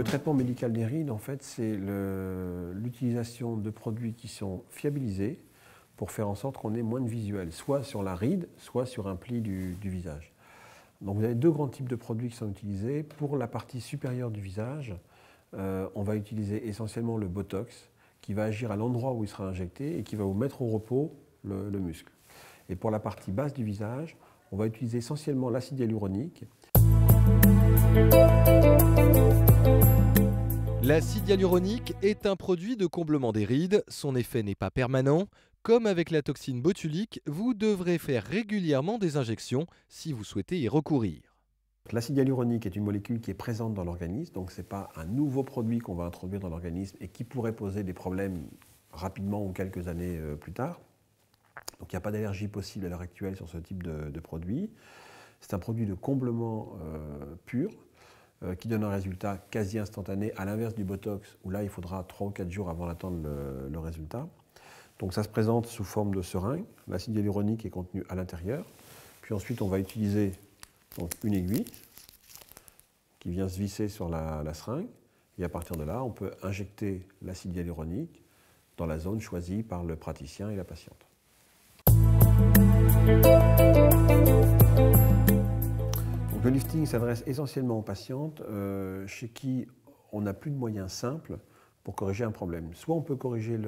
traitement médical des rides, en fait, c'est l'utilisation de produits qui sont fiabilisés pour faire en sorte qu'on ait moins de visuel, soit sur la ride, soit sur un pli du visage. Donc vous avez deux grands types de produits qui sont utilisés. Pour la partie supérieure du visage, on va utiliser essentiellement le Botox, qui va agir à l'endroit où il sera injecté et qui va vous mettre au repos le muscle. Et pour la partie basse du visage, on va utiliser essentiellement l'acide hyaluronique. L'acide hyaluronique est un produit de comblement des rides. Son effet n'est pas permanent. Comme avec la toxine botulique, vous devrez faire régulièrement des injections si vous souhaitez y recourir. L'acide hyaluronique est une molécule qui est présente dans l'organisme, donc ce n'est pas un nouveau produit qu'on va introduire dans l'organisme et qui pourrait poser des problèmes rapidement ou quelques années plus tard. Donc il n'y a pas d'allergie possible à l'heure actuelle sur ce type de produit. C'est un produit de comblement pur qui donne un résultat quasi instantané, à l'inverse du Botox, où là il faudra 3 ou 4 jours avant d'attendre le résultat. Donc ça se présente sous forme de seringue. L'acide hyaluronique est contenu à l'intérieur. Puis ensuite on va utiliser donc, une aiguille qui vient se visser sur la seringue. Et à partir de là, on peut injecter l'acide hyaluronique dans la zone choisie par le praticien et la patiente. Donc, le lifting s'adresse essentiellement aux patientes chez qui on n'a plus de moyens simples pour corriger un problème. Soit on peut corriger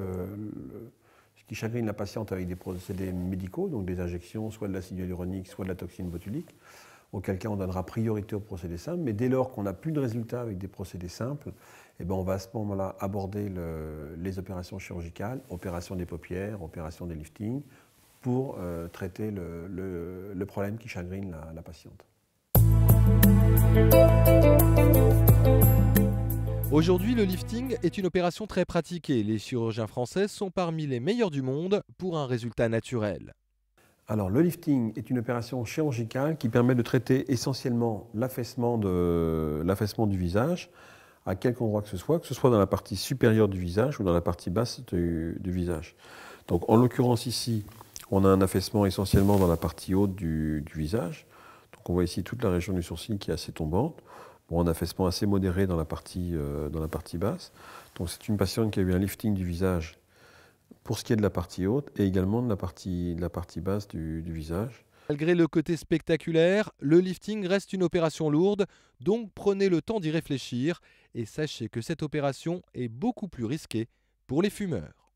ce qui chagrine la patiente avec des procédés médicaux, donc des injections, soit de l'acide hyaluronique, soit de la toxine botulique, auquel cas on donnera priorité aux procédés simples. Mais dès lors qu'on n'a plus de résultats avec des procédés simples, eh ben on va à ce moment-là aborder les opérations chirurgicales, opération des paupières, opération des liftings, pour traiter le problème qui chagrine la patiente. Aujourd'hui, le lifting est une opération très pratiquée. Les chirurgiens français sont parmi les meilleurs du monde pour un résultat naturel. Alors, le lifting est une opération chirurgicale qui permet de traiter essentiellement l'affaissement du visage à quelque endroit que ce soit dans la partie supérieure du visage ou dans la partie basse du visage. Donc, en l'occurrence ici, on a un affaissement essentiellement dans la partie haute du visage. Donc, on voit ici toute la région du sourcil qui est assez tombante. Bon, un affaissement assez modéré dans la partie basse. Donc, c'est une patiente qui a eu un lifting du visage pour ce qui est de la partie haute et également de la partie basse du visage. Malgré le côté spectaculaire, le lifting reste une opération lourde, donc prenez le temps d'y réfléchir et sachez que cette opération est beaucoup plus risquée pour les fumeurs.